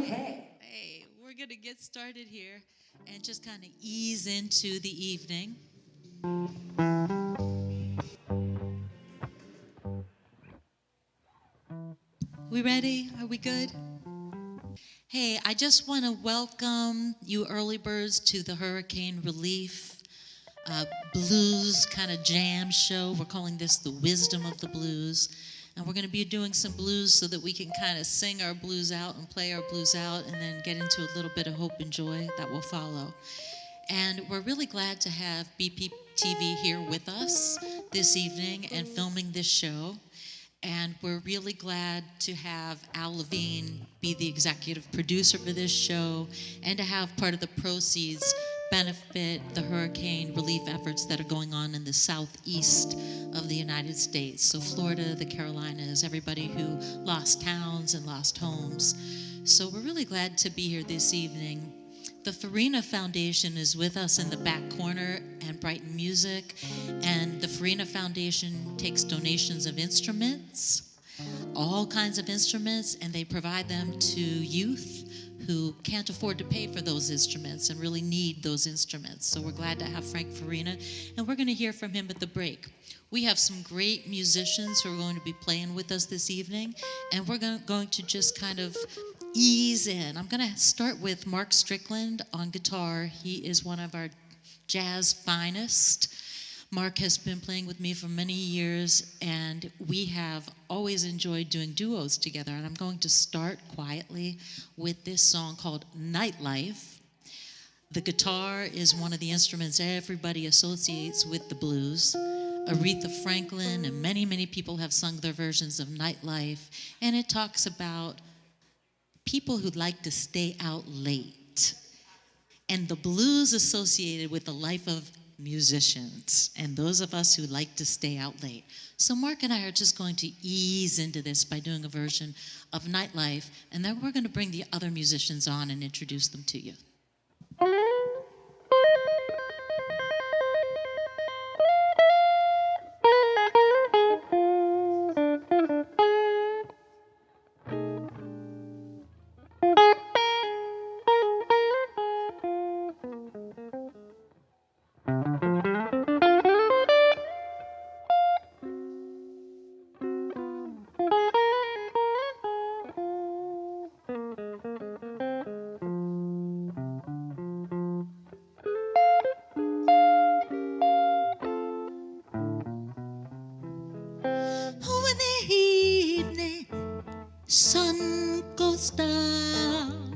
Hey, we're going to get started here and just kind of ease into the evening. We ready? Are we good? Hey, I just want to welcome you early birds to the Hurricane Relief blues kind of jam show. We're calling this the Wisdom of the Blues. And we're going to be doing some blues so that we can kind of sing our blues out and play our blues out and then get into a little bit of hope and joy that will follow. And we're really glad to have BPTV here with us this evening and filming this show. And we're really glad to have Al Levine be the executive producer for this show and to have part of the proceeds benefit the hurricane relief efforts that are going on in the southeast of the United States. So Florida, the Carolinas, everybody who lost towns and lost homes. So we're really glad to be here this evening. The Farina Foundation is with us in the back corner and Brighton Music, and the Farina Foundation takes donations of instruments, all kinds of instruments, and they provide them to youth who can't afford to pay for those instruments and really need those instruments. So we're glad to have Frank Farina, and we're going to hear from him at the break. We have some great musicians who are going to be playing with us this evening, and we're going to just kind of ease in. I'm going to start with Mark Strickland on guitar. He is one of our jazz finest. Mark has been playing with me for many years, and we have always enjoyed doing duos together. And I'm going to start quietly with this song called Nightlife. The guitar is one of the instruments everybody associates with the blues. Aretha Franklin and many, many people have sung their versions of Nightlife, and it talks about people who like to stay out late, and the blues associated with the life of musicians, and those of us who like to stay out late. So Mark and I are just going to ease into this by doing a version of Nightlife, and then we're going to bring the other musicians on and introduce them to you. When the evening sun goes down,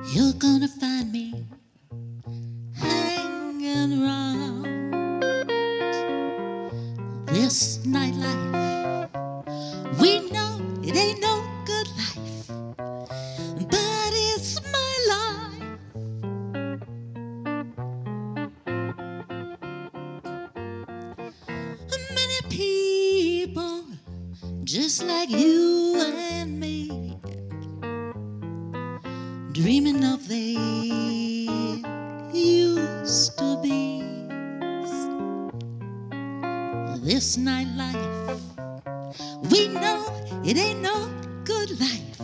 you're gonna find me hanging around this nightlife. We know it ain't no good life, but it's my life. Many people just like you and me, dreaming of they used to be. This nightlife, we know it ain't no good life,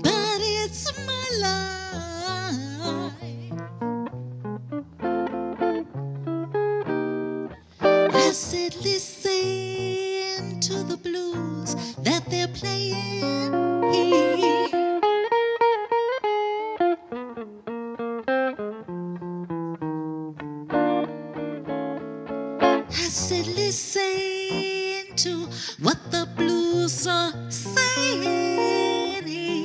but it's my life. I said listen to the blues that they're playing here. I said listen to what the blues are saying here.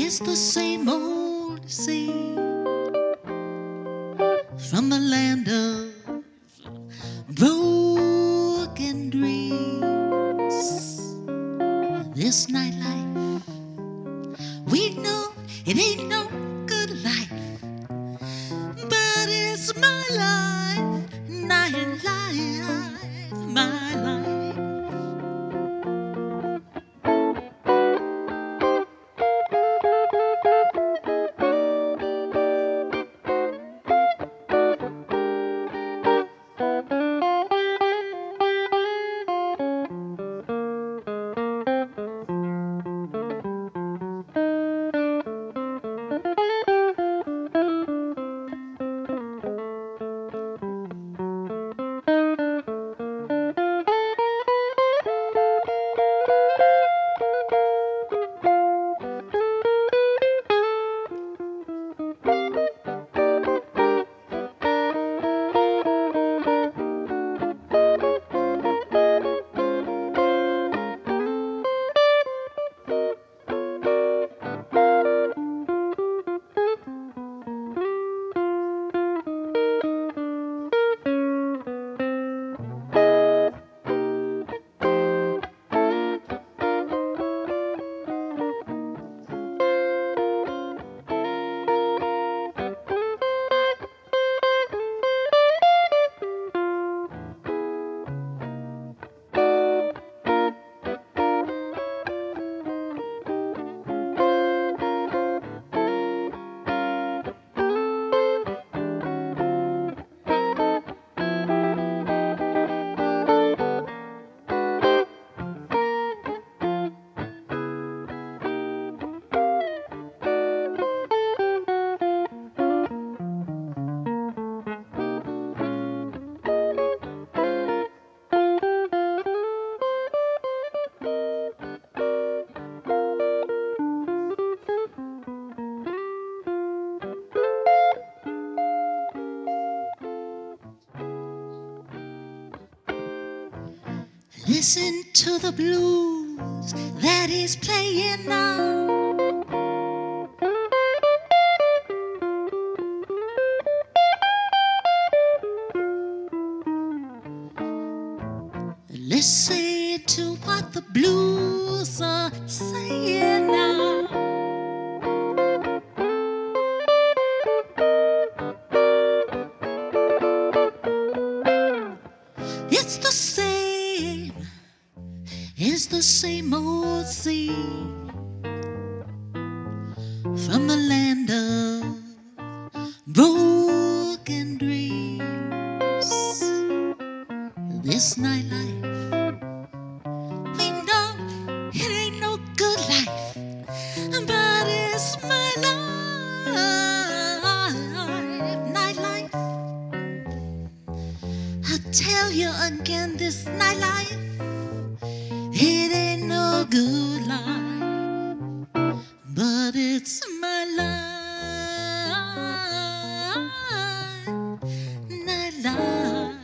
It's the same old scene from the land of broken dreams. This nightlife, we know it ain't no good life, but it's my life, nightlife, my life. Listen to the blues that he's playing now. Listen to what the blues are saying now. It's the same old scene from the land of broken dreams. This nightlife, we know it ain't no good life, but it's my life. Nightlife, I tell you again, this nightlife, it ain't no good life, but it's my life, nightlife.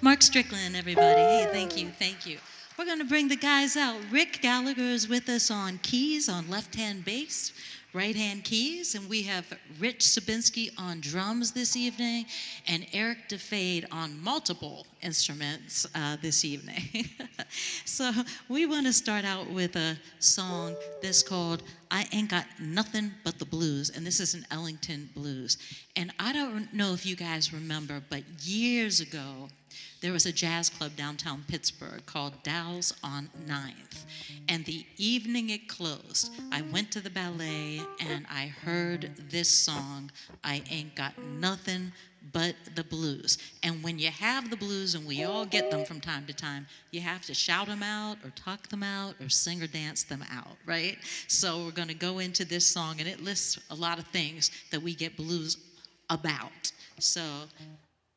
Mark Strickland, everybody. Hey, thank you, thank you. We're going to bring the guys out. Rick Gallagher is with us on keys, on left-hand bass, right-hand keys, and we have Rich Sabinski on drums this evening, and Eric DeFade on multiple instruments this evening. So we want to start out with a song that's called I Ain't Got Nothing But the Blues, and this is an Ellington blues. And I don't know if you guys remember, but years ago, there was a jazz club downtown Pittsburgh called Dow's on 9th. And the evening it closed, I went to the ballet and I heard this song, I Ain't Got Nothing But the Blues. And when you have the blues, and we all get them from time to time, you have to shout them out or talk them out or sing or dance them out, right? So we're going to go into this song, and it lists a lot of things that we get blues about. So,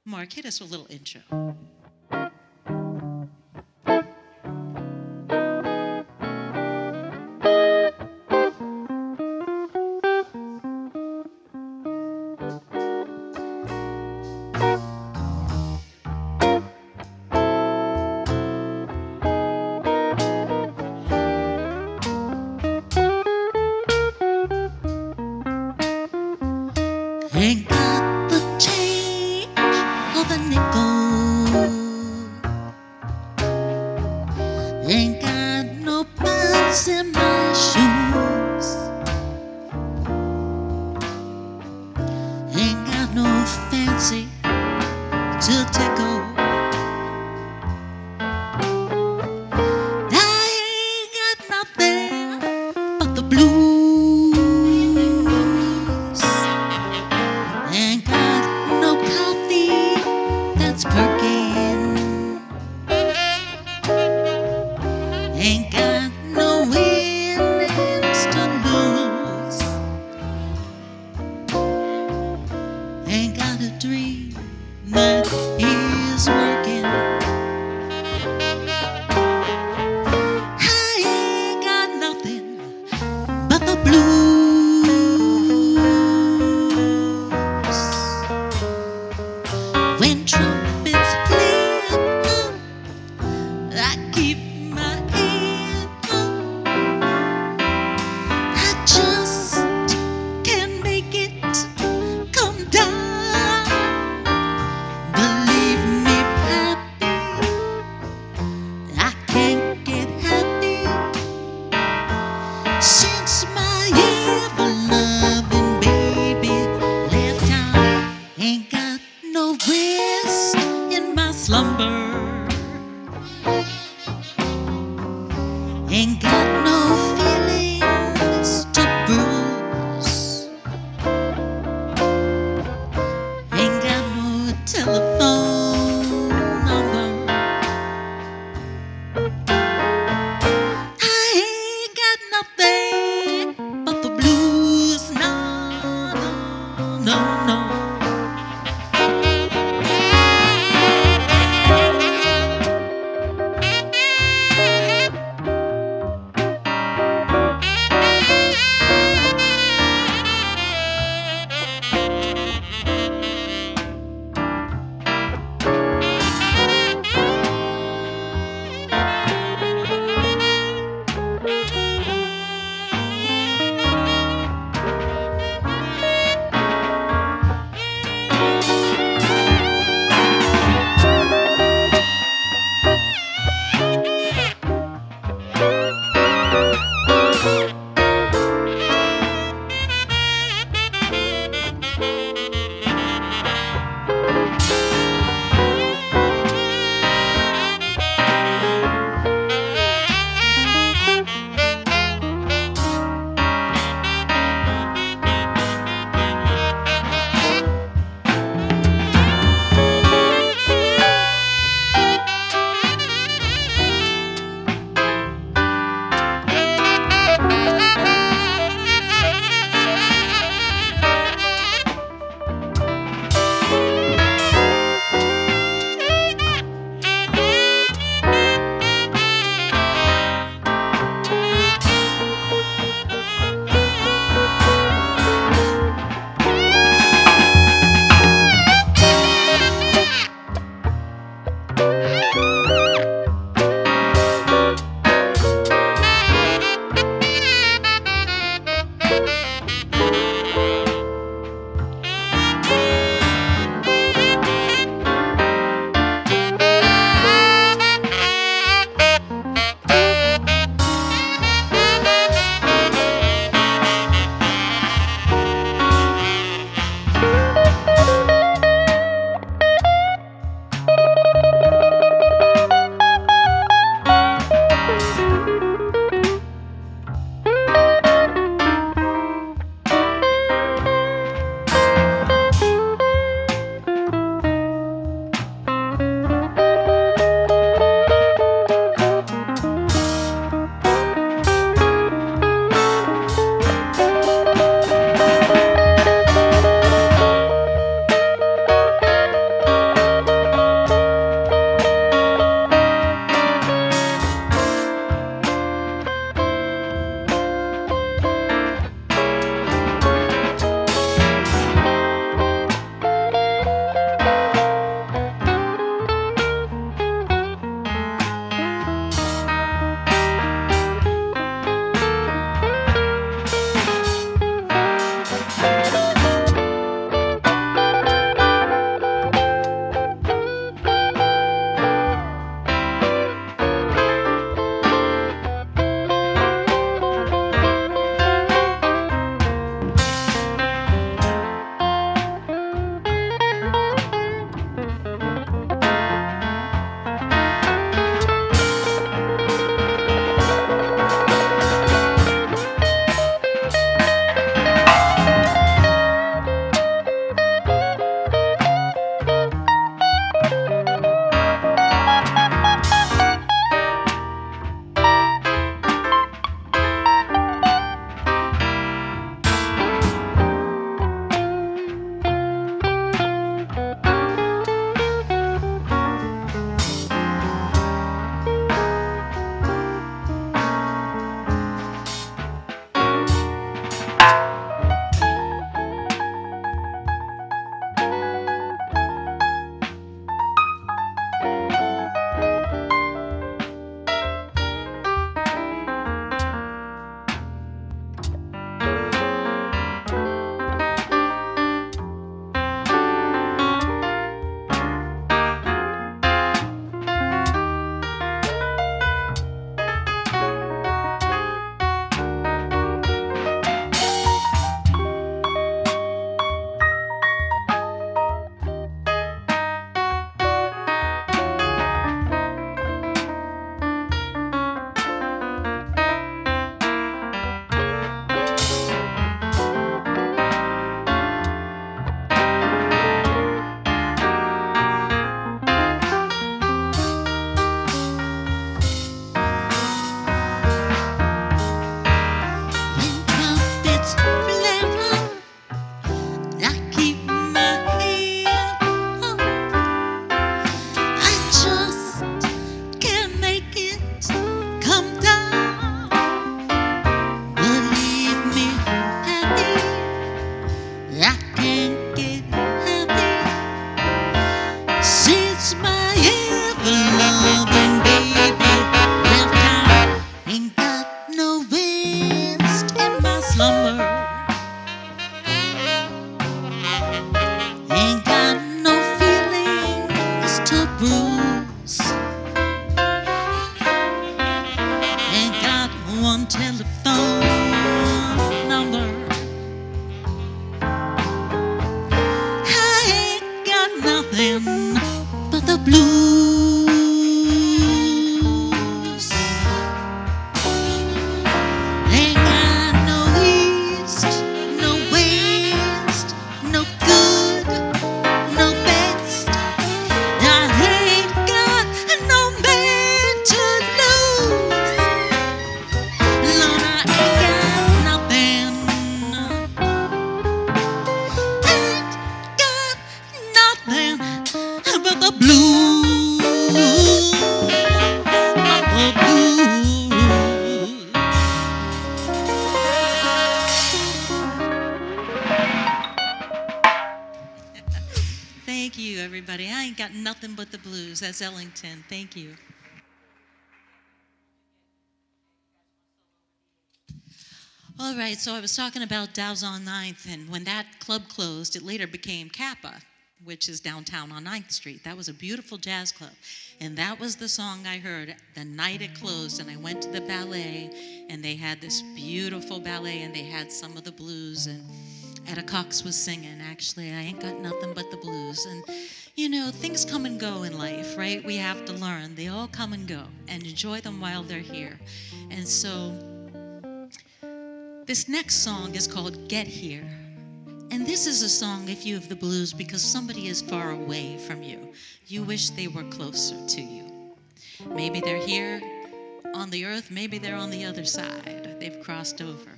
Mark, hit us with a little intro. Ain't got the change or the nickel. Ain't got no bells in my shoes. Ain't got no fancy to tickle. I ain't got nothing but the blues. Ain't got no coffee that's perking. Ain't got no winnings to lose. Ain't got a dream that is working. I ain't got nothing but the ain't got nothing but the blues. That's Ellington. Thank you. All right, so I was talking about Dow's on 9th, and when that club closed, it later became Kappa, which is downtown on 9th Street. That was a beautiful jazz club. And that was the song I heard the night it closed, and I went to the ballet, and they had this beautiful ballet, and they had some of the blues, and Etta Cox was singing, actually, I ain't got nothing but the blues. And, you know, things come and go in life, right? We have to learn. They all come and go, and enjoy them while they're here. And so this next song is called Get Here. And this is a song, if you have the blues, because somebody is far away from you. You wish they were closer to you. Maybe they're here on the earth, maybe they're on the other side. They've crossed over.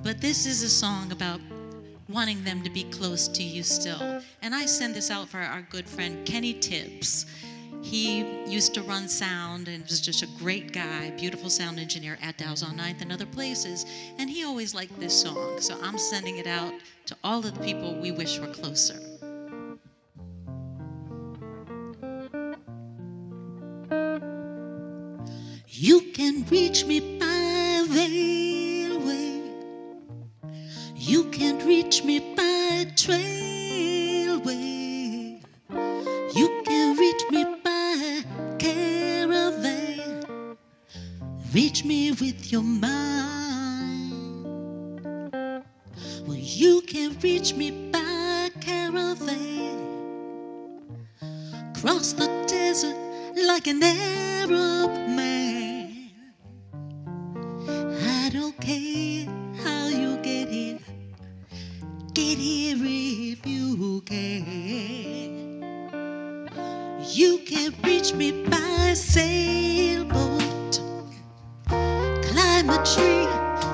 But this is a song about wanting them to be close to you still. And I send this out for our good friend Kenny Tibbs. He used to run sound and was just a great guy, beautiful sound engineer at Dow's on 9th and other places. And he always liked this song. So I'm sending it out to all of the people we wish were closer. You can reach me by railway. You can't reach me by trailway. You can reach me by caravan. Reach me with your mind. Well, you can reach me by caravan. Cross the desert like an Arab man. I don't care how you get here. Get here if you can. You can reach me by sailboat. Climb a tree,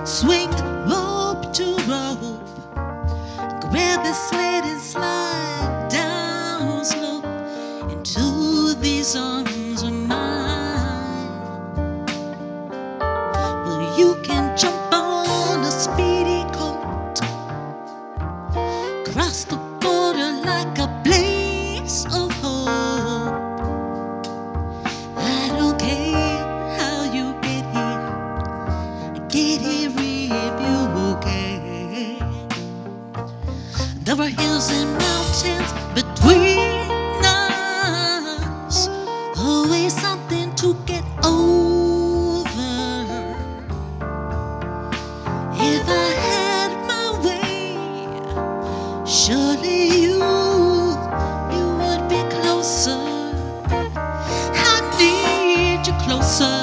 swing rope to rope. Grab a sled and slide down slope into these arms of mine. Well, you can jump on a speedy coat, cross the border like a blaze of hope. I don't care how you get here. Get here if you can. There are hills and mountains between us, always something to get over. If I had my way, surely you would be closer. I need you closer.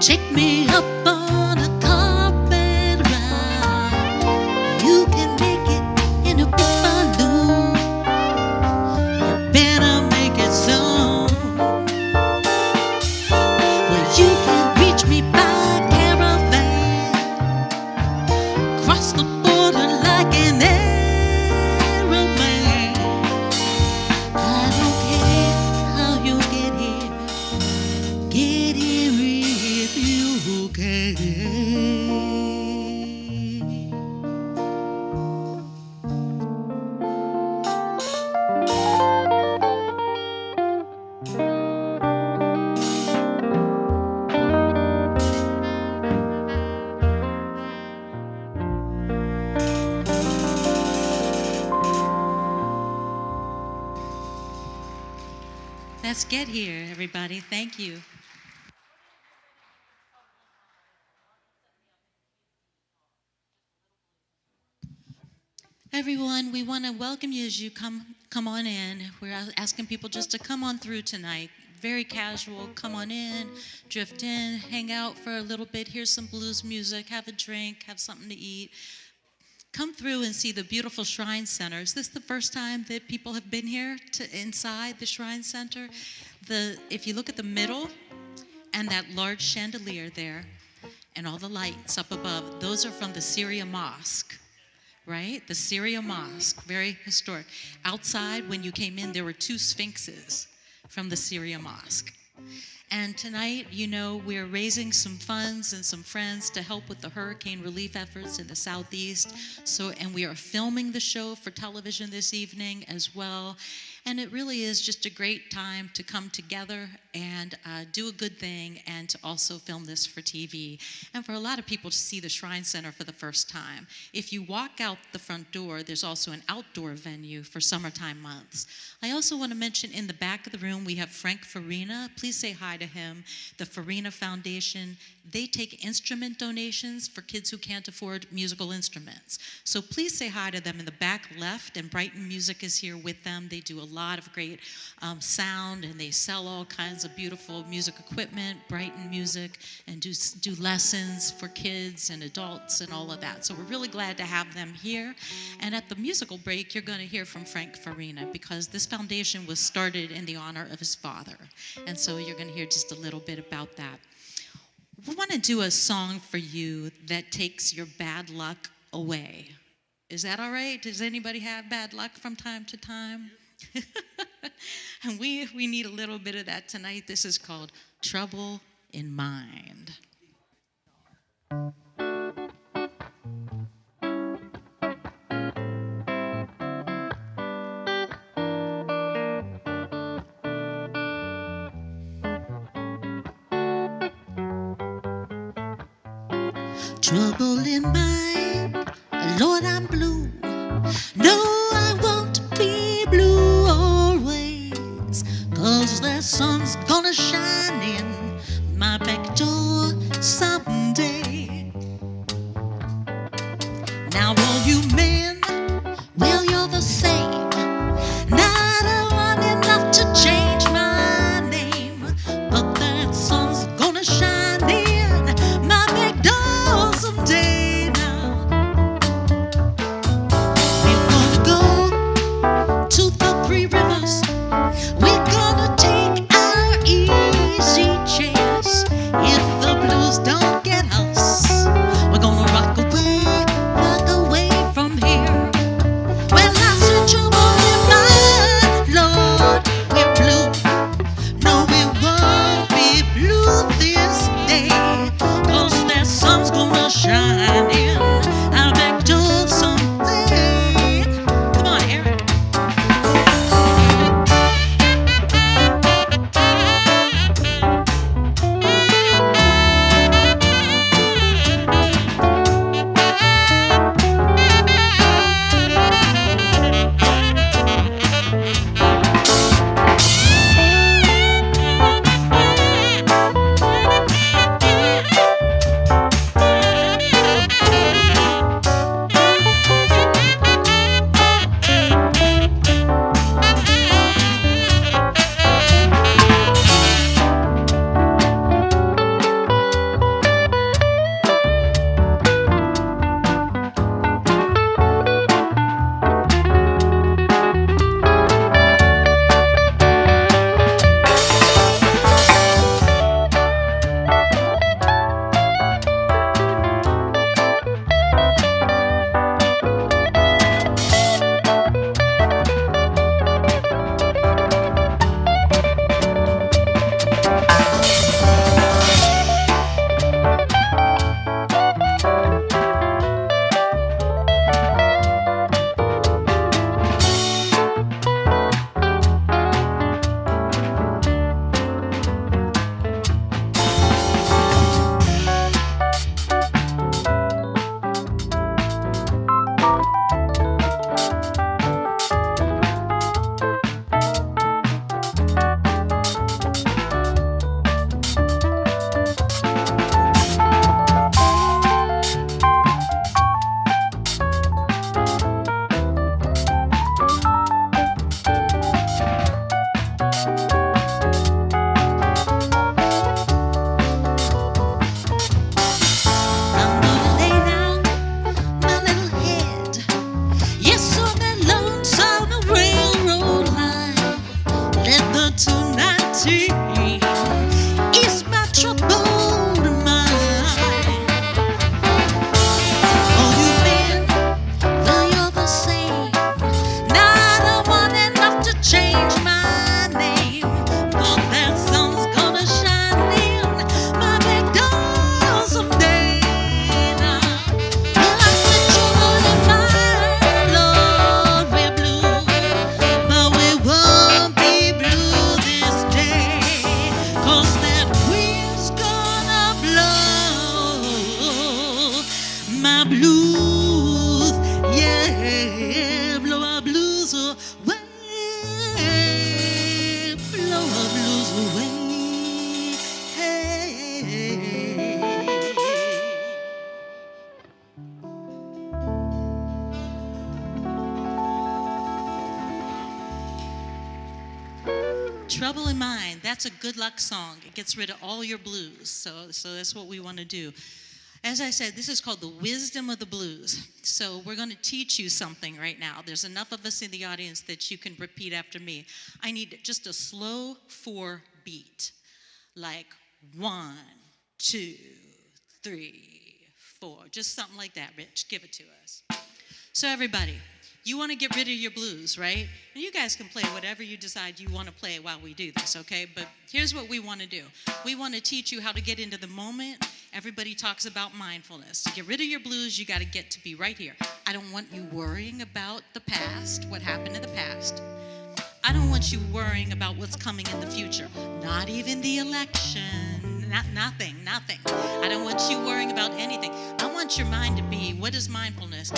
Take me up on a carpet ride. You can make it in a big balloon. You better make it soon. Well, you can reach me by caravan, cross the border like an aeroplane. I don't care how you get here. Get here if you can. Let's get here, everybody. Thank you. Everyone, we want to welcome you as you come on in. We're asking people just to come on through tonight. Very casual. Come on in, drift in, hang out for a little bit, hear some blues music, have a drink, have something to eat. Come through and see the beautiful Shrine Center. Is this the first time that people have been here inside the Shrine Center? If you look at the middle and that large chandelier there and all the lights up above, those are from the Syria Mosque. Right? The Syria Mosque, very historic. Outside, when you came in, there were 2 sphinxes from the Syria Mosque. And tonight, you know, we're raising some funds and some friends to help with the hurricane relief efforts in the Southeast. And we are filming the show for television this evening as well. And it really is just a great time to come together and do a good thing, and to also film this for TV. And for a lot of people to see the Shrine Center for the first time. If you walk out the front door, there's also an outdoor venue for summertime months. I also want to mention in the back of the room, we have Frank Farina. Please say hi to him. The Farina Foundation, they take instrument donations for kids who can't afford musical instruments. So please say hi to them in the back left, and Brighton Music is here with them. They do a lot of great sound, and they sell all kinds of beautiful music equipment, Brighton Music, and do lessons for kids and adults and all of that. So we're really glad to have them here. And at the musical break, you're going to hear from Frank Farina, because this foundation was started in the honor of his father. And so you're going to hear just a little bit about that. We want to do a song for you that takes your bad luck away. Is that all right? Does anybody have bad luck from time to time? And we need a little bit of that tonight. This is called Trouble in Mind. Trouble in mind, Lord, I'm blue. No, I won't be blue always, 'cause the sun's gonna shine in my back door someday. Now all you men, well, you're the same. Not a one enough to change my name, but that sun's gonna shine in my back door someday. Now we're gonna go to the 3 rivers. We're gonna take our ease. blues. Yeah, blow our blues away. Blow our blues away. Trouble in Mind, that's a good luck song. It gets rid of all your blues. So that's what we want to do. As I said, this is called the wisdom of the blues. So we're going to teach you something right now. There's enough of us in the audience that you can repeat after me. I need just a slow 4 beat. Like 1, 2, 3, 4. Just something like that, Rich. Give it to us. So everybody, you want to get rid of your blues, right? And you guys can play whatever you decide you want to play while we do this, okay? But here's what we want to do. We want to teach you how to get into the moment. Everybody talks about mindfulness. To get rid of your blues, you got to get to be right here. I don't want you worrying about the past, what happened in the past. I don't want you worrying about what's coming in the future. Not even the election. Nothing. I don't want you worrying about anything. I want your mind to be, what is mindfulness?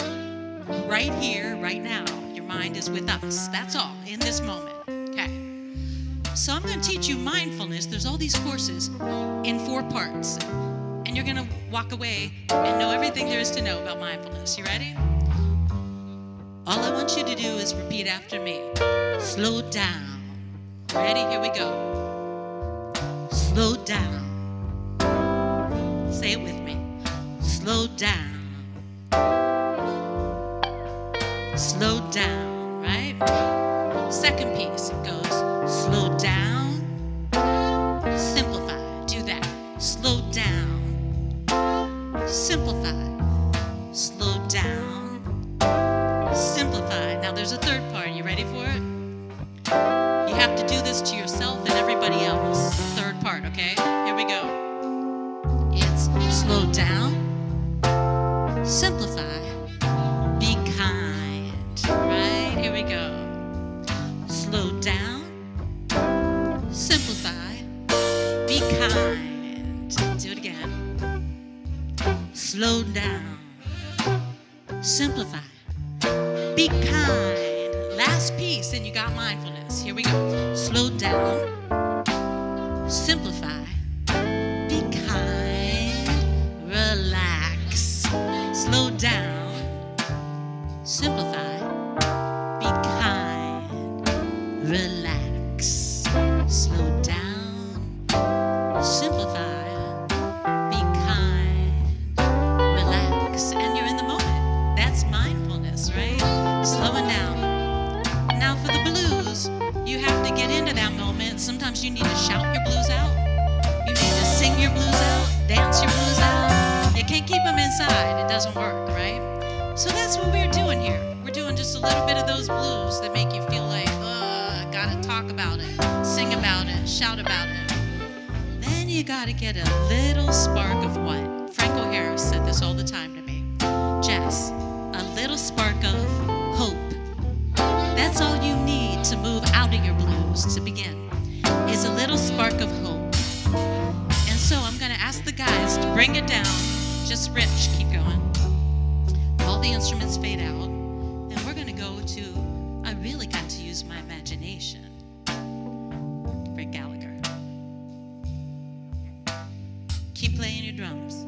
Right here, right now, your mind is with us. That's all, in this moment. Okay. So I'm going to teach you mindfulness. There's all these courses in 4 parts. And you're going to walk away and know everything there is to know about mindfulness. You ready? All I want you to do is repeat after me. Slow down. Ready? Here we go. Slow down. Say it with me. Slow down. Slow down, right? Second piece, it goes slow down, simplify. Do that. Slow down, simplify. Slow down, simplify. Now there's a third part. You ready for it? You have to do this to yourself and everybody else. Third part, okay? Here we go. It's slow down, simplify, be kind. Right, here we go. Slow down, simplify, be kind. Do it again. Slow down, simplify, be kind. Last piece, and you got mindfulness. Here we go. Slow down, simplify, be kind, relax. Slow down, simplify, relax. Slow down, simplify, be kind, relax, and you're in the moment. That's mindfulness, right? Slowing down. Now for the blues, you have to get into that moment. Sometimes you need to shout your blues out. You need to sing your blues out, dance your blues out. You can't keep them inside. It doesn't work, right? So that's what we're doing here. We're doing just a little bit of those blues that make you feel like, gotta talk about it, sing about it, shout about it. Then you gotta get a little spark of what? Franco Harris said this all the time to me. Jess, a little spark of hope. That's all you need to move out of your blues to begin, is a little spark of hope. And so I'm gonna ask the guys to bring it down. Just Rich, keep going. All the instruments fade out. And we're gonna go to, I really got to use my imagination. Rick Gallagher. Keep playing your drums.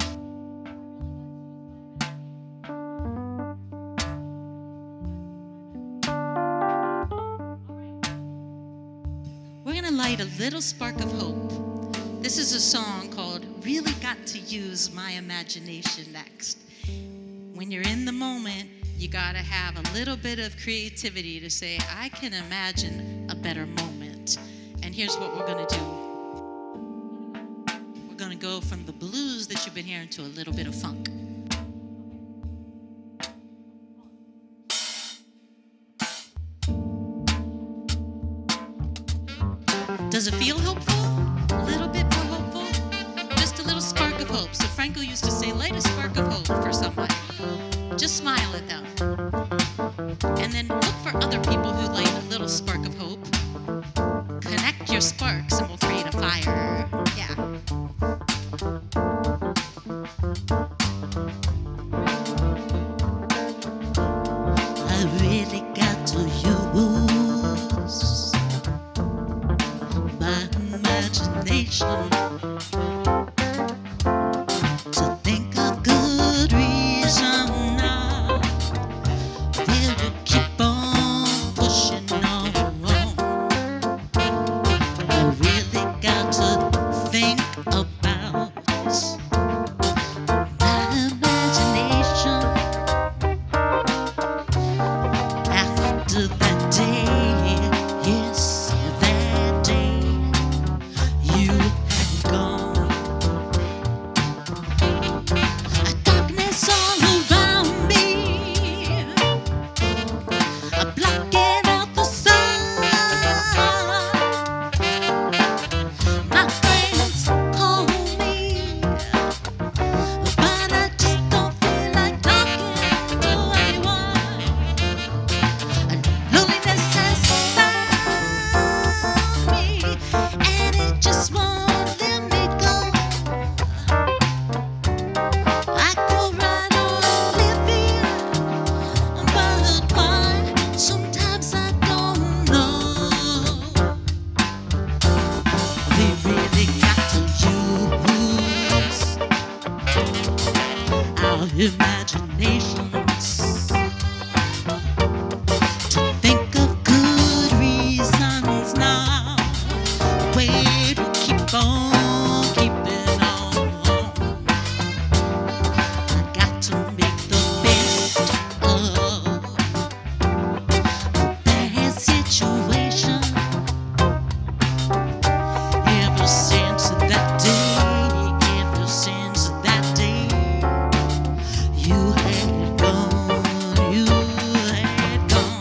We're gonna light a little spark of hope. This is a song called Really Got to Use My Imagination next. When you're in the moment, you gotta have a little bit of creativity to say, I can imagine a better moment. And here's what we're gonna do. We're gonna go from the blues that you've been hearing to a little bit of funk. Does it feel hopeful? A little bit more hopeful? Just a little spark of hope. So Franco used to say, light a spark of hope for somebody. Just smile at them. And then look for other people who light a little spark of hope. Connect your sparks and we'll create a fire. Yeah. our imaginations to think of good reasons now, way to keep on keeping on. I got to make the best of that situation. Ever since that day, you had gone, you had gone.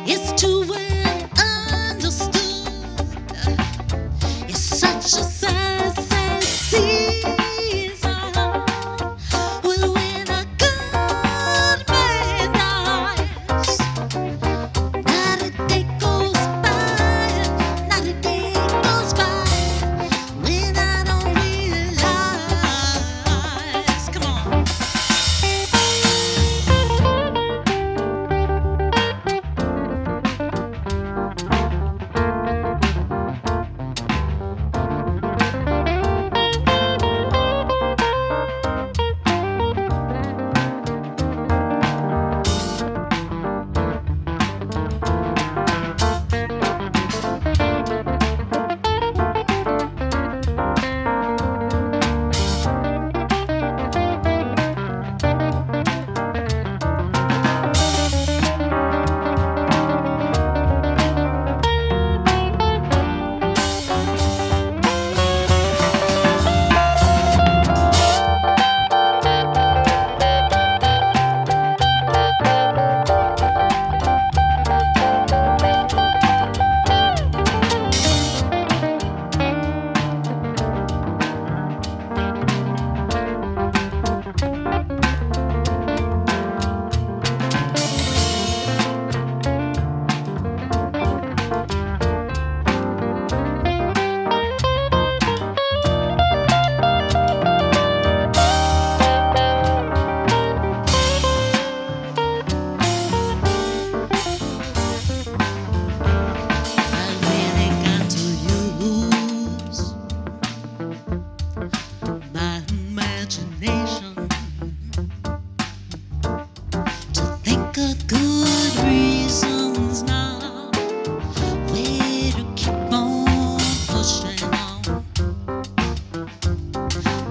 It's too well understood. It's such a sad, sad season. Well, when a good man dies, not a day goes by, not a day goes by when I don't realize. Come on. Good reasons now, way to keep on pushing on.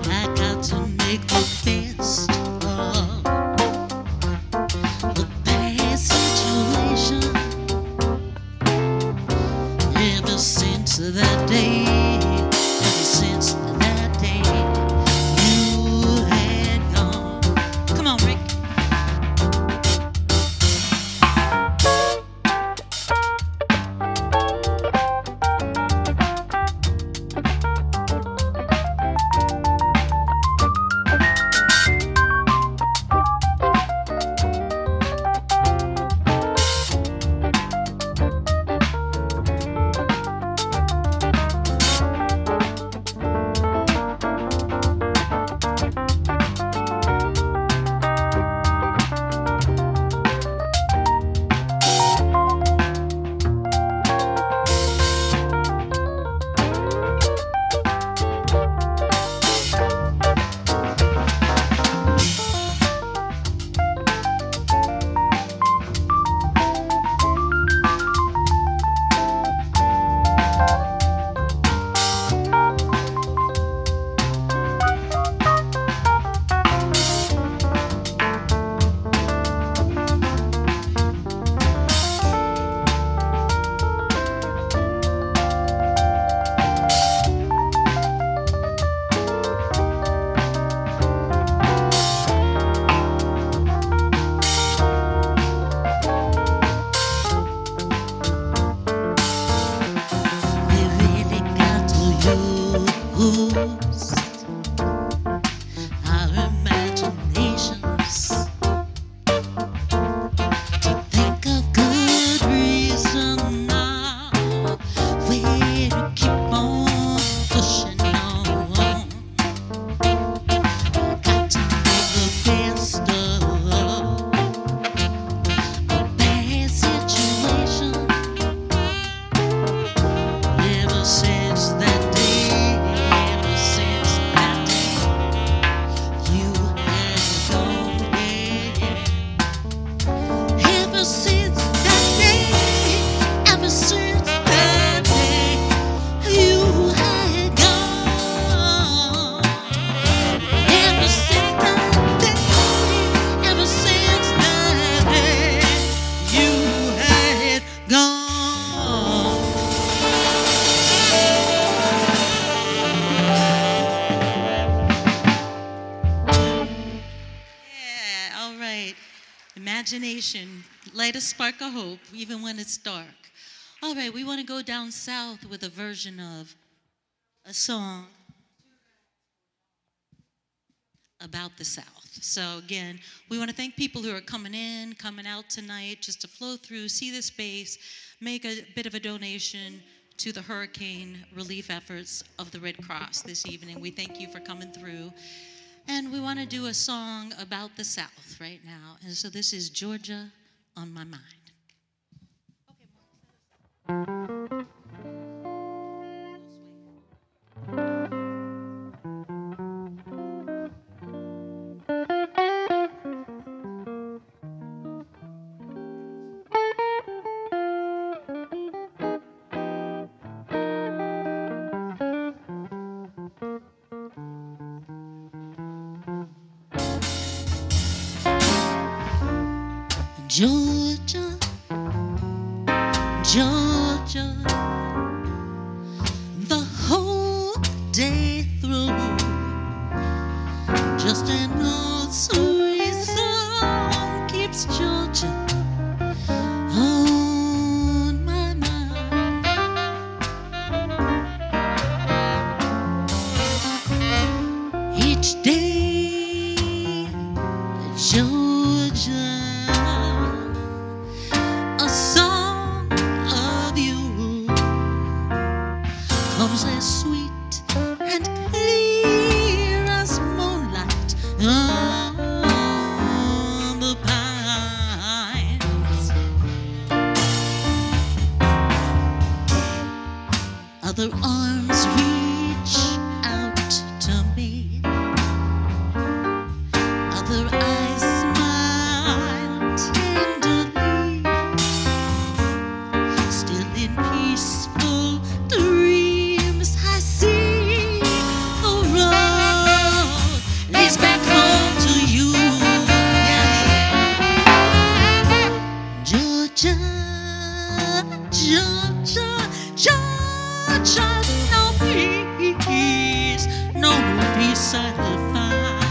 I got to make the best of the bad situation. Ever since that day, ever since that day, you had gone. Come on, Rick. light a spark of hope, even when it's dark. All right, we want to go down south with a version of a song about the South. So again, we want to thank people who are coming in, coming out tonight, just to flow through, see the space, make a bit of a donation to the hurricane relief efforts of the Red Cross this evening. We thank you for coming through. And we want to do a song about the South right now. And so this is Georgia on My Mind. Georgia, Georgia, the whole day through, just an old sweet song keeps Georgia on my mind. Each day, Georgia, a song of you comes as sweet and clear as moonlight on the pines. Other arms reach out to me, other eyes smile tenderly. Still in peaceful dreams, I see the road leads back home to you. Yeah. Georgia, Georgia, Georgia, no peace I'll find.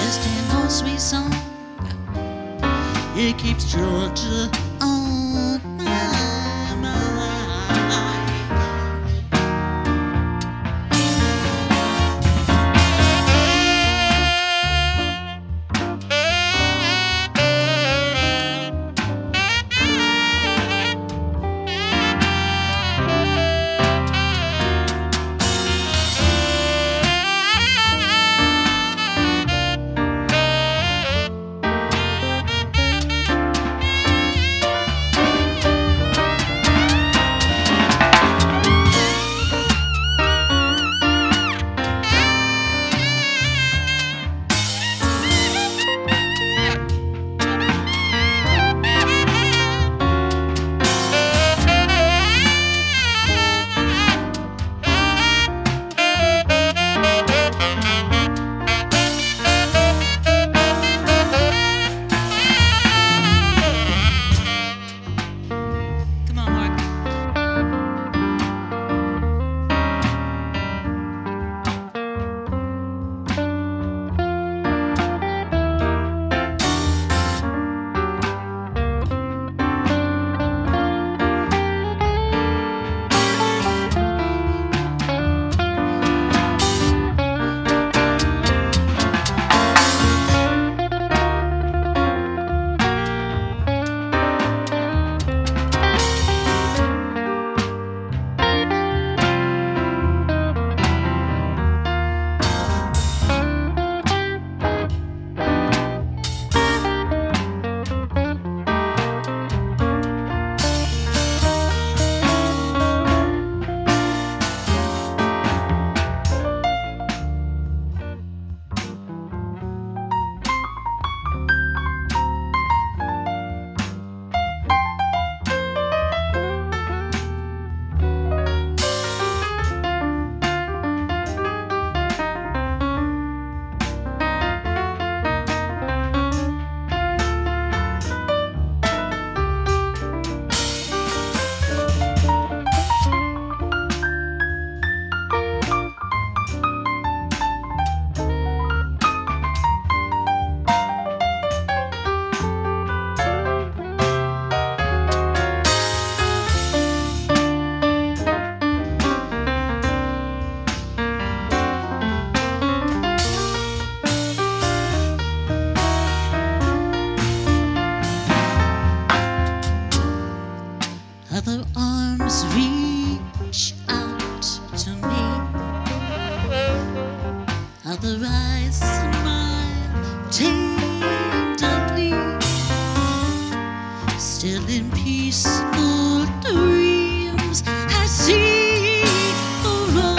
Just an old sweet song, it keeps Georgia on my mind. reach out to me. Other eyes smile tenderly, still in peaceful dreams. I see the road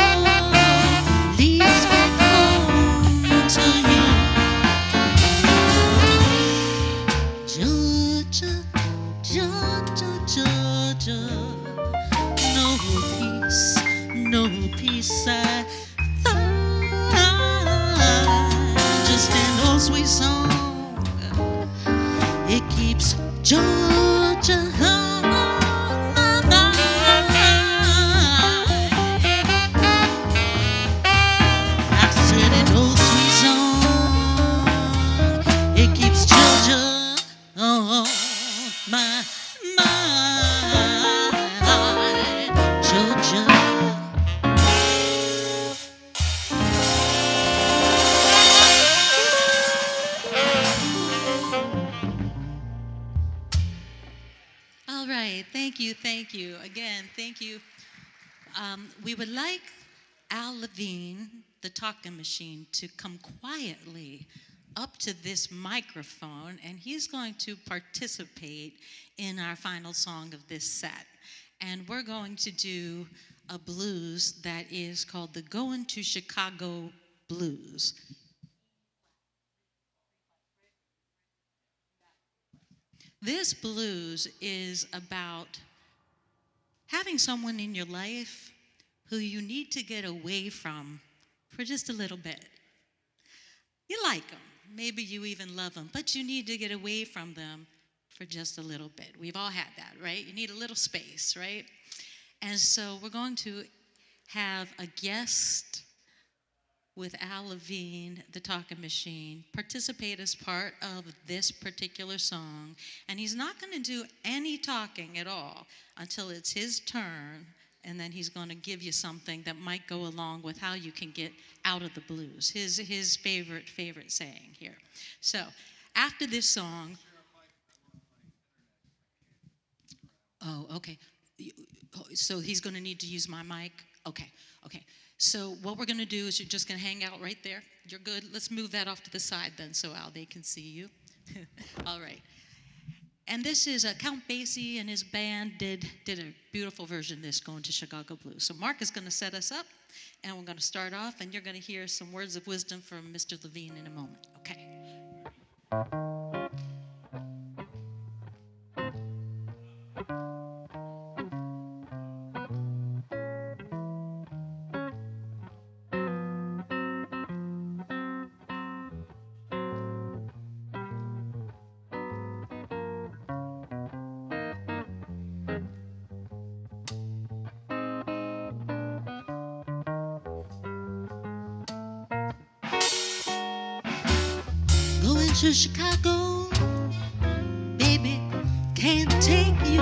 leads back home to you. Georgia, Georgia, Georgia, no peace, no peace I find. Just an old sweet song, it keeps Georgia on my mind. I said an old sweet song, it keeps Georgia on my mind. Georgia. All right, thank you. Again, thank you. We would like Al Levine, the talking machine, to come quietly up to this microphone, and he's going to participate in our final song of this set. And we're going to do a blues that is called the Going to Chicago Blues. This blues is about having someone in your life who you need to get away from for just a little bit. You like them, maybe you even love them, but you need to get away from them for just a little bit. We've all had that, right? You need a little space, right? And so we're going to have a guest with Al Levine, the talking machine, participate as part of this particular song. And he's not going to do any talking at all until it's his turn. And then he's going to give you something that might go along with how you can get out of the blues. His favorite saying here. So after this song. Oh, okay. So he's going to need to use my mic? Okay. So what we're going to do is you're just going to hang out right there. You're good. Let's move that off to the side then so Al, they can see you. All right. And this is Count Basie and his band did a beautiful version of this, Going to Chicago Blues. So Mark is going to set us up, and we're going to start off, and you're going to hear some words of wisdom from Mr. Levine in a moment. Okay. Going to Chicago, baby, can't take you.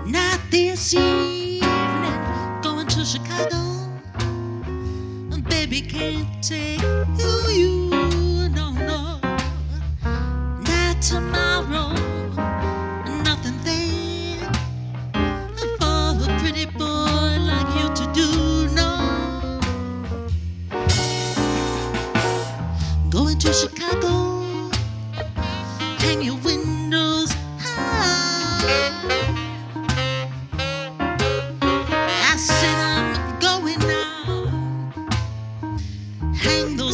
Not this evening. Going to Chicago, baby, can't take you. No, not tomorrow. Nothing there for a pretty boy like you to do. No. Going to Chicago, hang your windows high. I said I'm going now. Hang those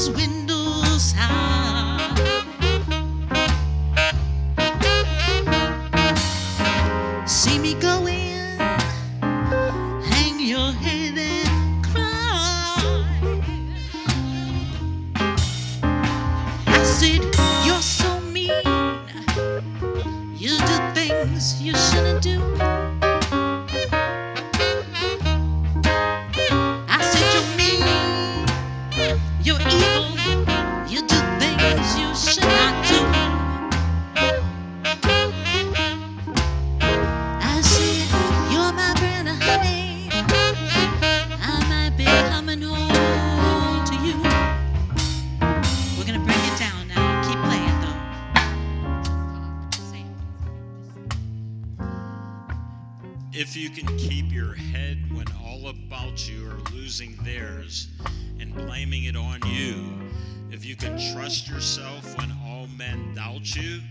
If you can keep your head when all about you are losing theirs and blaming it on you, if you can trust yourself when all men doubt you,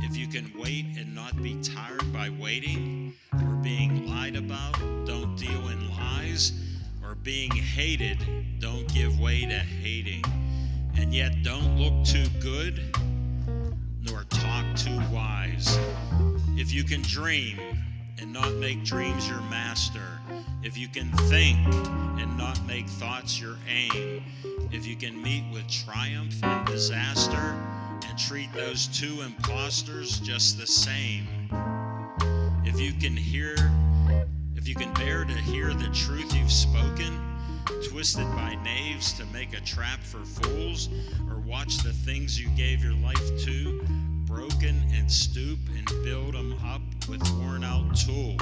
if you can wait and not be tired by waiting, or being lied about, don't deal in lies, or being hated, don't give way to hating, and yet don't look too good, nor talk too wise. If you can dream and not make dreams your master, if you can think and not make thoughts your aim, if you can meet with triumph and disaster and treat those two imposters just the same, if you can bear to hear the truth you've spoken, twisted by knaves to make a trap for fools, or watch the things you gave your life to broken and stoop and build them up with worn out tools.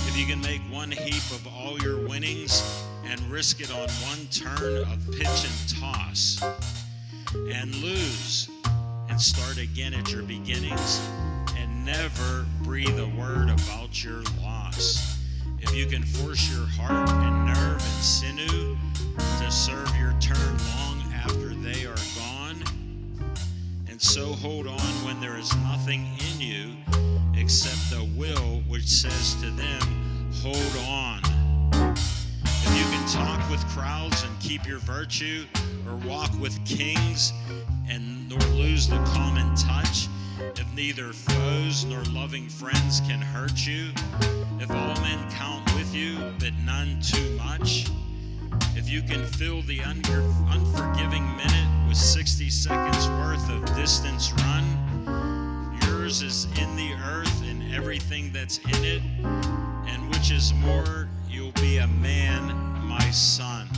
If you can make one heap of all your winnings and risk it on one turn of pitch and toss, and lose and start again at your beginnings, and never breathe a word about your loss. If you can force your heart and nerve and sinew to serve your turn long after they are gone, and so hold on when there is nothing in you except the will which says to them, hold on. If you can talk with crowds and keep your virtue, or walk with kings and nor lose the common touch, if neither foes nor loving friends can hurt you, if all men count with you but none too much, if you can fill the unforgiving minute with 60 seconds worth of distance run, yours is in the earth and everything that's in it, and which is more, you'll be a man, my son.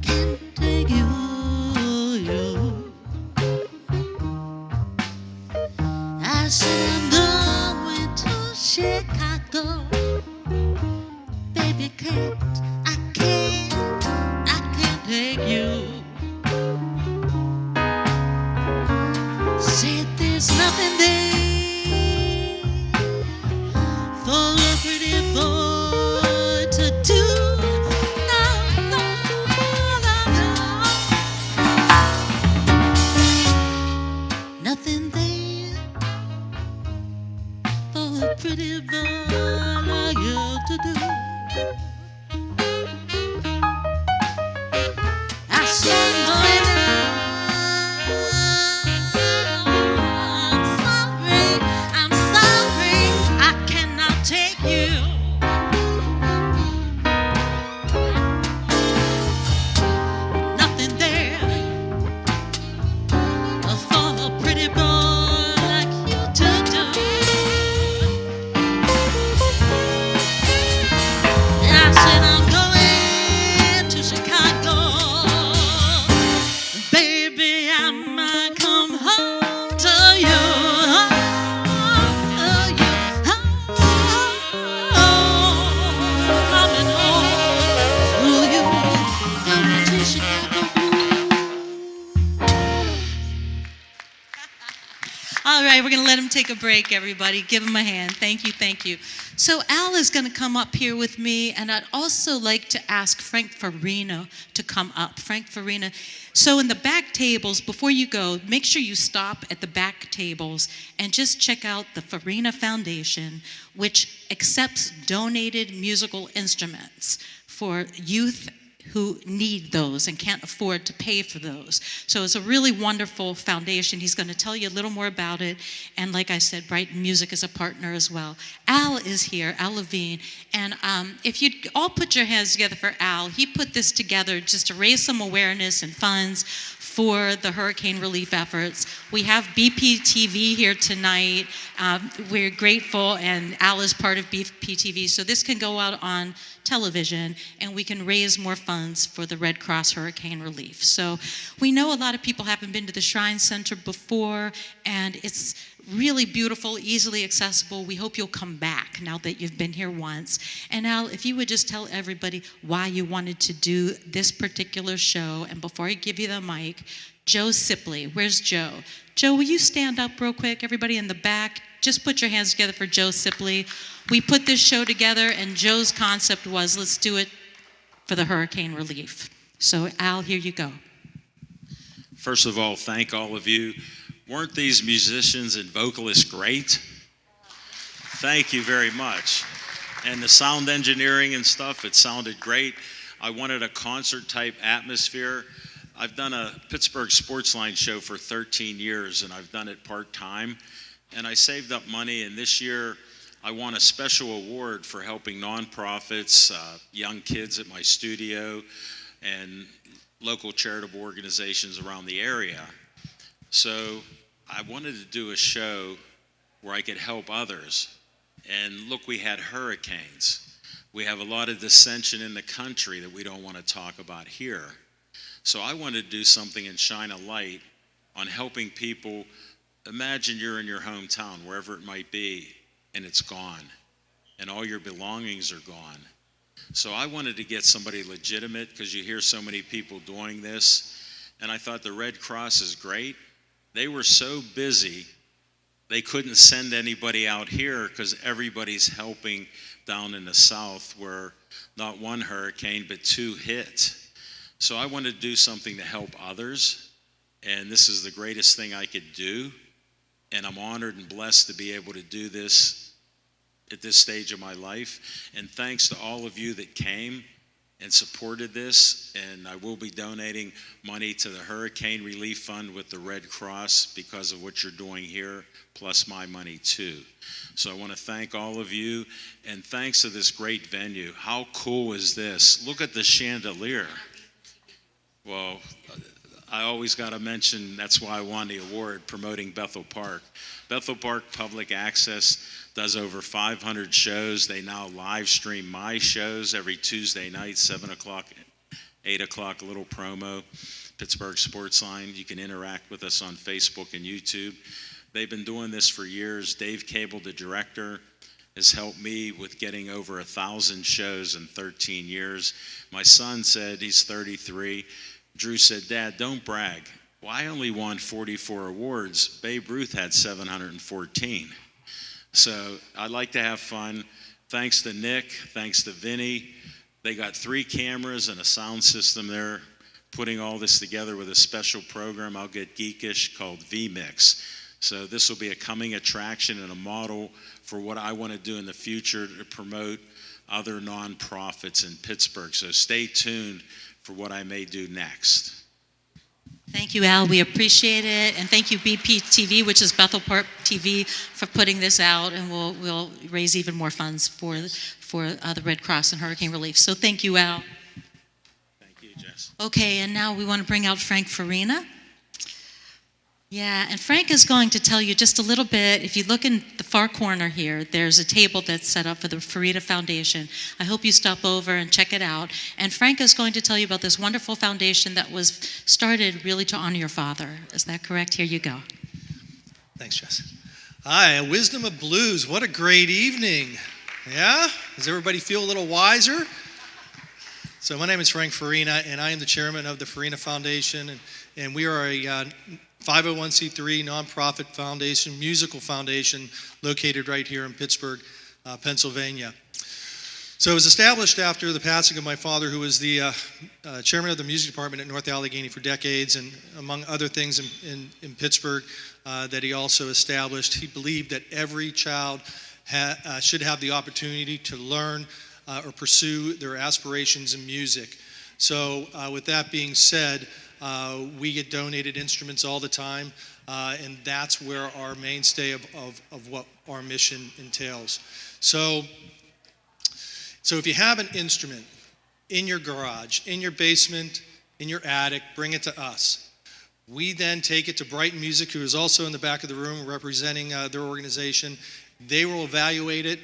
can't take you. I said I'm going to Chicago. Baby, I can't take you. Said there's nothing there for a pretty boy to do. No, no, no, no. Nothing there for a pretty boy like you to do. I said, baby, I'm sorry, I cannot take you. Nothing there for a pretty boy like you to do. I said I'm going to Chicago. Baby, I might come home to you. Coming home to you. Going to Chicago. All right, we're going to let him take a break, everybody. Give him a hand. Thank you, thank you. So Al is going to come up here with me, and I'd also like to ask Frank Farina to come up. Frank Farina. So in the back tables, before you go, make sure you stop at the back tables and just check out the Farina Foundation, which accepts donated musical instruments for youth who need those and can't afford to pay for those. So it's a really wonderful foundation. He's going to tell you a little more about it. And like I said, Brighton Music is a partner as well. Al is here, Al Levine. And if you'd all put your hands together for Al, he put this together just to raise some awareness and funds for the hurricane relief efforts. We have BPTV here tonight. We're grateful, and Al is part of BPTV, so this can go out on television, and we can raise more funds for the Red Cross hurricane relief. So we know a lot of people haven't been to the Shrine Center before, and it's really beautiful, easily accessible. We hope you'll come back now that you've been here once. And Al, if you would just tell everybody why you wanted to do this particular show. And before I give you the mic, Joe Sipley. Where's Joe? Joe, will you stand up real quick? Everybody in the back, just put your hands together for Joe Sipley. We put this show together, and Joe's concept was, let's do it for the hurricane relief. So Al, here you go. First of all, thank all of you. Weren't these musicians and vocalists great? Thank you very much. And the sound engineering and stuff, it sounded great. I wanted a concert-type atmosphere. I've done a Pittsburgh Sportsline show for 13 years, and I've done it part-time. And I saved up money, and this year I won a special award for helping nonprofits, young kids at my studio, and local charitable organizations around the area. So I wanted to do a show where I could help others. And look, we had hurricanes. We have a lot of dissension in the country that we don't want to talk about here. So I wanted to do something and shine a light on helping people. Imagine you're in your hometown, wherever it might be, and it's gone, and all your belongings are gone. So I wanted to get somebody legitimate, because you hear so many people doing this, and I thought the Red Cross is great. They were so busy, they couldn't send anybody out here because everybody's helping down in the south where not one hurricane, but two hit. So I wanted to do something to help others, and this is the greatest thing I could do. And I'm honored and blessed to be able to do this at this stage of my life. And thanks to all of you that came and supported this. And I will be donating money to the Hurricane Relief Fund with the Red Cross because of what you're doing here, plus my money too. So I want to thank all of you, and thanks to this great venue. How cool is this? Look at the chandelier. Well, I always got to mention, that's why I won the award, promoting Bethel Park. Bethel Park Public Access does over 500 shows. They now live stream my shows every Tuesday night, 7 o'clock 8 o'clock, a little promo, Pittsburgh Sports Line. You can interact with us on Facebook and YouTube. They've been doing this for years. Dave Cable, the director, has helped me with getting over 1,000 shows in 13 years. My son said, he's 33, Drew said, "Dad, don't brag. Well, I only won 44 awards. Babe Ruth had 714. So I like to have fun. Thanks to Nick, thanks to Vinny. They got 3 cameras and a sound system there, putting all this together with a special program. I'll get geekish called VMix. So this will be a coming attraction and a model for what I want to do in the future to promote other nonprofits in Pittsburgh. So stay tuned for what I may do next. Thank you, Al. We appreciate it. And thank you, BPTV, which is Bethel Park TV, for putting this out. And we'll raise even more funds for the Red Cross and Hurricane Relief. So thank you, Al. Thank you, Jess. Okay, and now we want to bring out Frank Farina. Yeah, and Frank is going to tell you just a little bit. If you look in the far corner here, there's a table that's set up for the Farina Foundation. I hope you stop over and check it out. And Frank is going to tell you about this wonderful foundation that was started really to honor your father. Is that correct? Here you go. Thanks, Jess. Hi, Wisdom of Blues. What a great evening. Yeah? Does everybody feel a little wiser? So my name is Frank Farina, and I am the chairman of the Farina Foundation. And we are a 501c3 nonprofit foundation, musical foundation, located right here in Pittsburgh, Pennsylvania. So it was established after the passing of my father, who was the chairman of the music department at North Allegheny for decades, and among other things in Pittsburgh that he also established. He believed that every child should have the opportunity to learn or pursue their aspirations in music. So with that being said, we get donated instruments all the time, and that's where our mainstay of what our mission entails. So if you have an instrument in your garage, in your basement, in your attic, bring it to us. We then take it to Brighton Music, who is also in the back of the room representing their organization. They will evaluate it,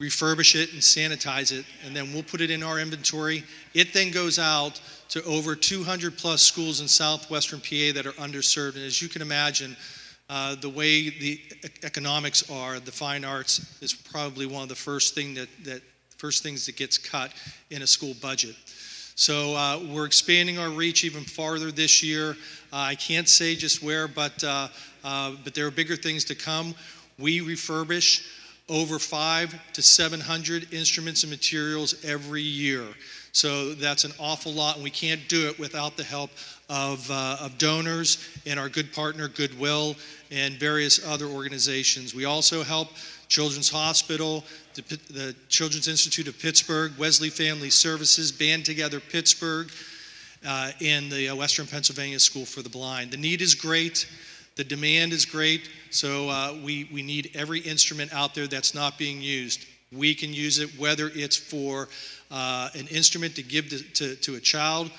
refurbish it, and sanitize it, and then we'll put it in our inventory. It then goes out to over 200 plus schools in southwestern PA that are underserved. And as you can imagine, the way the economics are, the fine arts is probably one of the first things that gets cut in a school budget. So we're expanding our reach even farther this year. I can't say just where, but there are bigger things to come. We refurbish over 500 to 700 instruments and materials every year. So that's an awful lot, and we can't do it without the help of donors and our good partner, Goodwill, and various other organizations. We also help Children's Hospital, the Children's Institute of Pittsburgh, Wesley Family Services, Band Together Pittsburgh, and the Western Pennsylvania School for the Blind. The need is great. The demand is great, so we need every instrument out there that's not being used. We can use it, whether it's for an instrument to give to a child,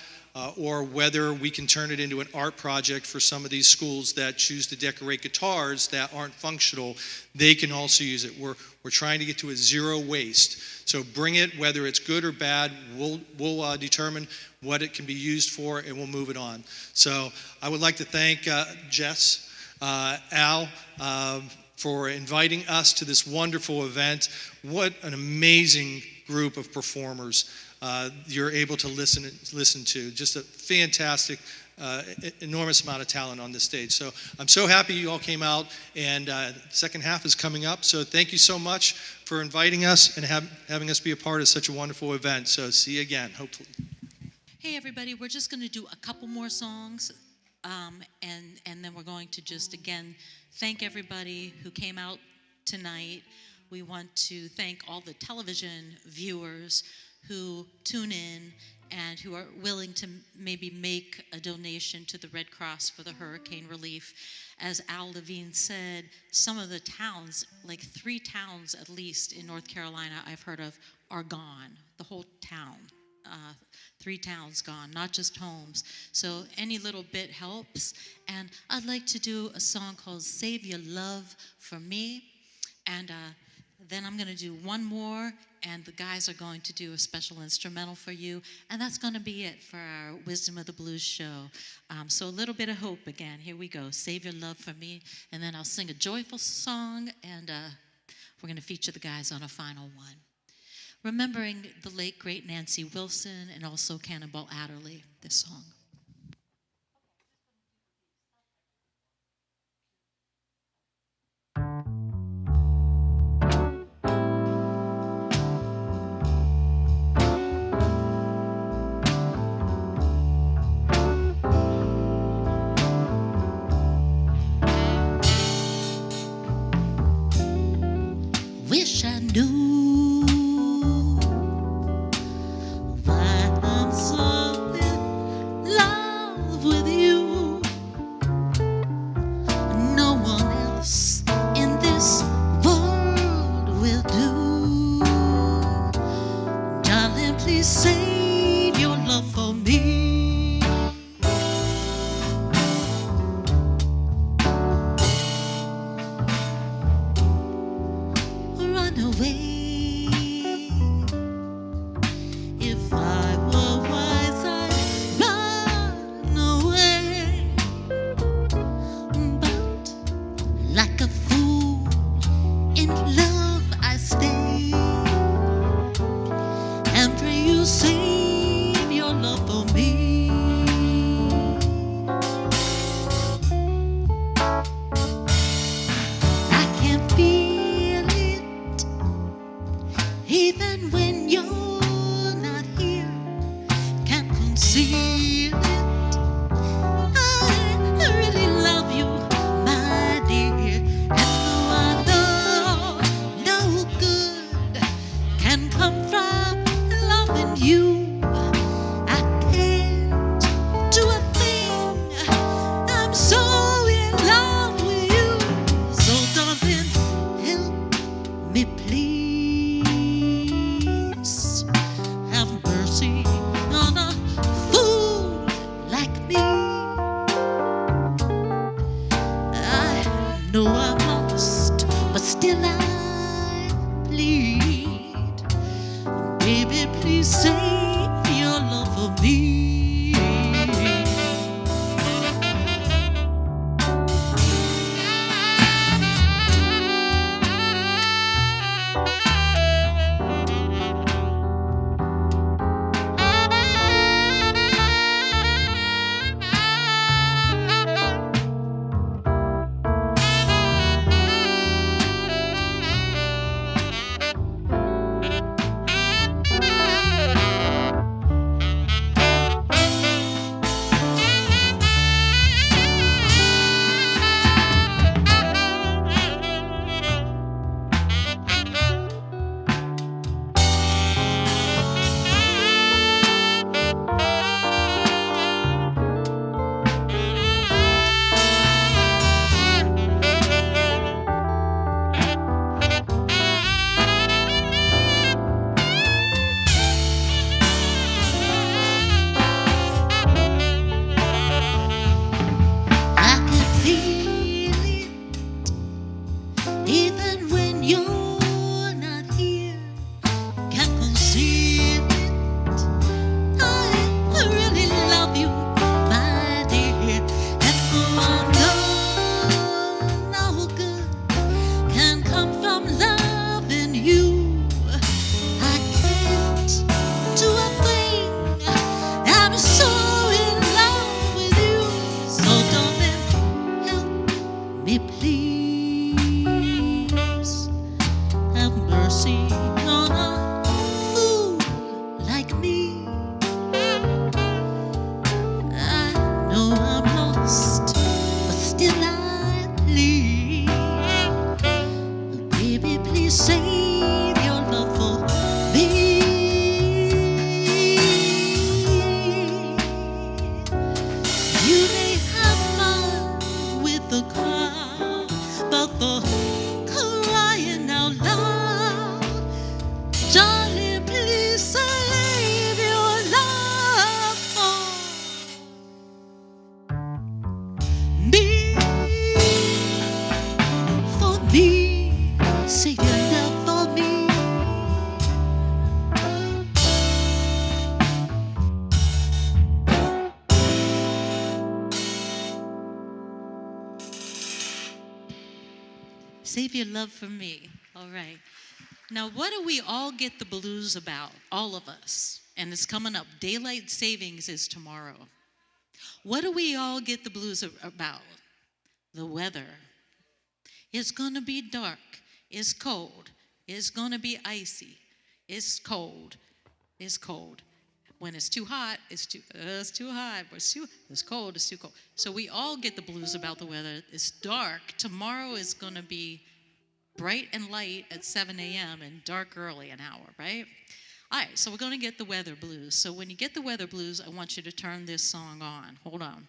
or whether we can turn it into an art project for some of these schools that choose to decorate guitars that aren't functional. They can also use it. We're trying to get to a zero waste. So bring it, whether it's good or bad. We'll determine what it can be used for, and we'll move it on. So I would like to thank Jess, Al, for inviting us to this wonderful event. What an amazing group of performers you're able to listen to. Just a fantastic, enormous amount of talent on this stage. So I'm so happy you all came out, and the second half is coming up. So thank you so much for inviting us and having us be a part of such a wonderful event. So see you again, hopefully. Hey, everybody, we're just going to do a couple more songs, and then we're going to just, again, thank everybody who came out tonight. We want to thank all the television viewers who tune in and who are willing to maybe make a donation to the Red Cross for the hurricane relief. As Al Levine said, some of the towns, like 3 towns at least in North Carolina I've heard of, are gone. The whole town. 3 towns gone, not just homes. So any little bit helps. And I'd like to do a song called Save Your Love for Me. And Then I'm going to do one more, and the guys are going to do a special instrumental for you. And that's going to be it for our Wisdom of the Blues show. So a little bit of hope again. Here we go. Save Your Love for Me. And then I'll sing a joyful song, and we're going to feature the guys on a final one. Remembering the late, great Nancy Wilson and also Cannonball Adderley, this song. Wish I knew why I'm so in Save your love for me. All right. Now, what do we all get the blues about? All of us. And it's coming up. Daylight savings is tomorrow. What do we all get the blues about? The weather. It's going to be dark. It's cold. It's going to be icy. It's cold. It's cold. When it's too hot, it's too hot. It's cold, it's too cold. So we all get the blues about the weather. It's dark. Tomorrow is going to be bright and light at 7 a.m. and dark early an hour, right? All right, so we're going to get the weather blues. So when you get the weather blues, I want you to turn this song on. Hold on.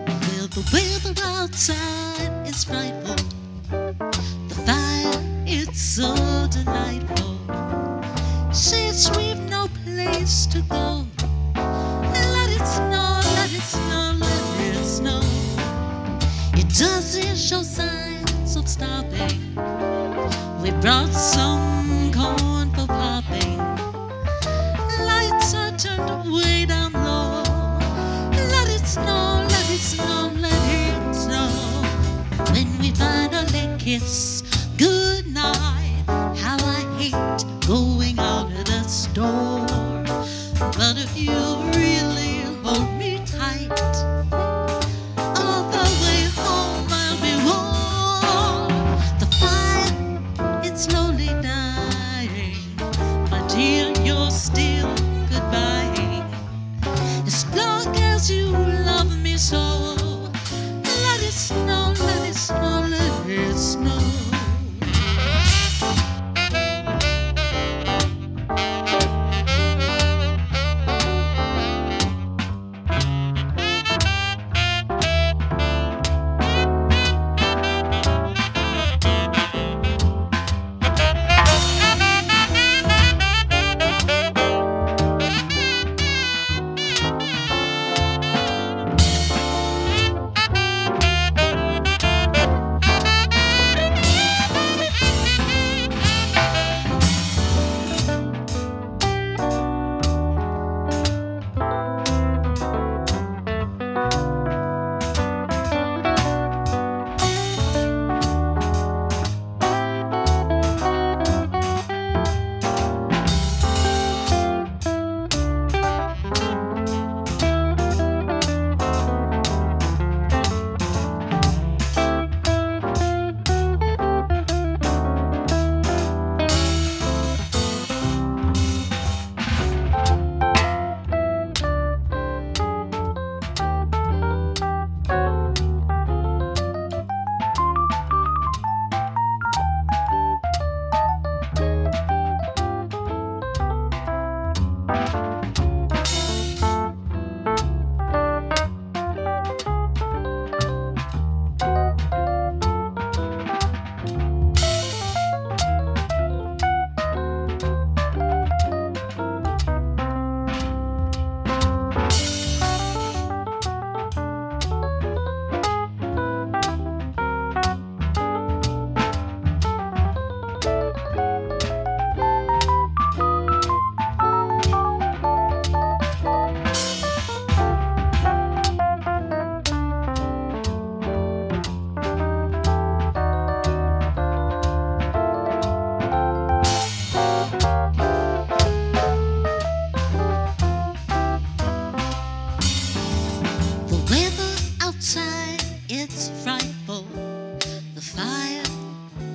Well, the weather outside is frightful. The fire, it's so delightful. Since we've no place to go, let it snow, let it snow, let it snow. It doesn't show signs of stopping. We brought some corn for popping. Lights are turned way down low. Let it snow, let it snow, let it snow. When we finally kiss goodnight, how I hate going out of the store. But if you really hold me tight, all the way home I'll be warm. The fire, it's slowly dying. My dear, you're still goodbye. As long as you love me so, let it snow, let it snow, let it snow.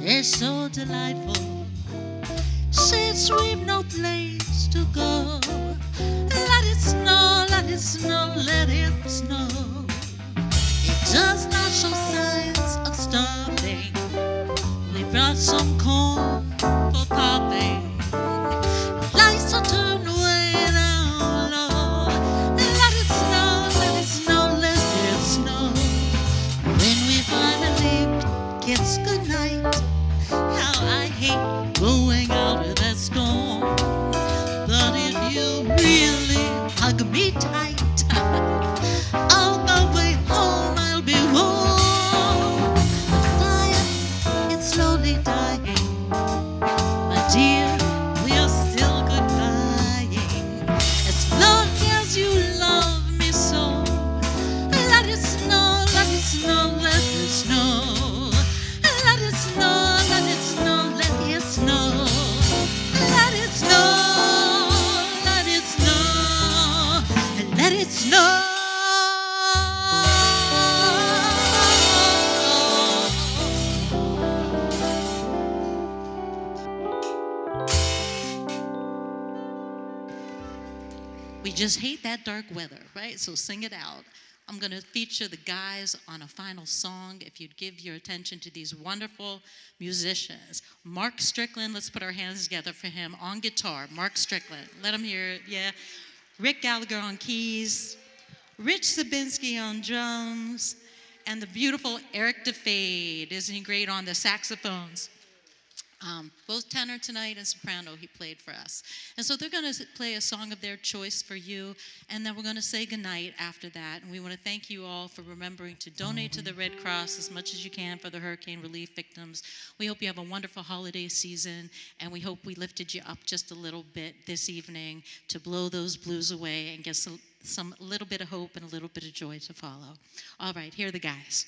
It's so delightful. Since we've no place to go, let it snow, let it snow, let it snow. It does not show signs of stopping. We brought some corn for popping. Lights are turned way down low. Let it snow, let it snow, let it snow. When we finally kiss goodnight, how I hate going out of that storm. But if you really hug me tight, oh, just hate that dark weather, right? So sing it out. I'm going to feature the guys on a final song. If you'd give your attention to these wonderful musicians. Mark Strickland, let's put our hands together for him on guitar. Mark Strickland, let him hear it, yeah. Rick Gallagher on keys, Rich Sabinski on drums, and the beautiful Eric DeFade. Isn't he great on the saxophones? Both tenor tonight and soprano he played for us. And so they're going to play a song of their choice for you, and then we're going to say goodnight after that. And we want to thank you all for remembering to donate to the Red Cross as much as you can for the hurricane relief victims. We hope you have a wonderful holiday season, and we hope we lifted you up just a little bit this evening to blow those blues away and get some little bit of hope and a little bit of joy to follow. All right, here are the guys.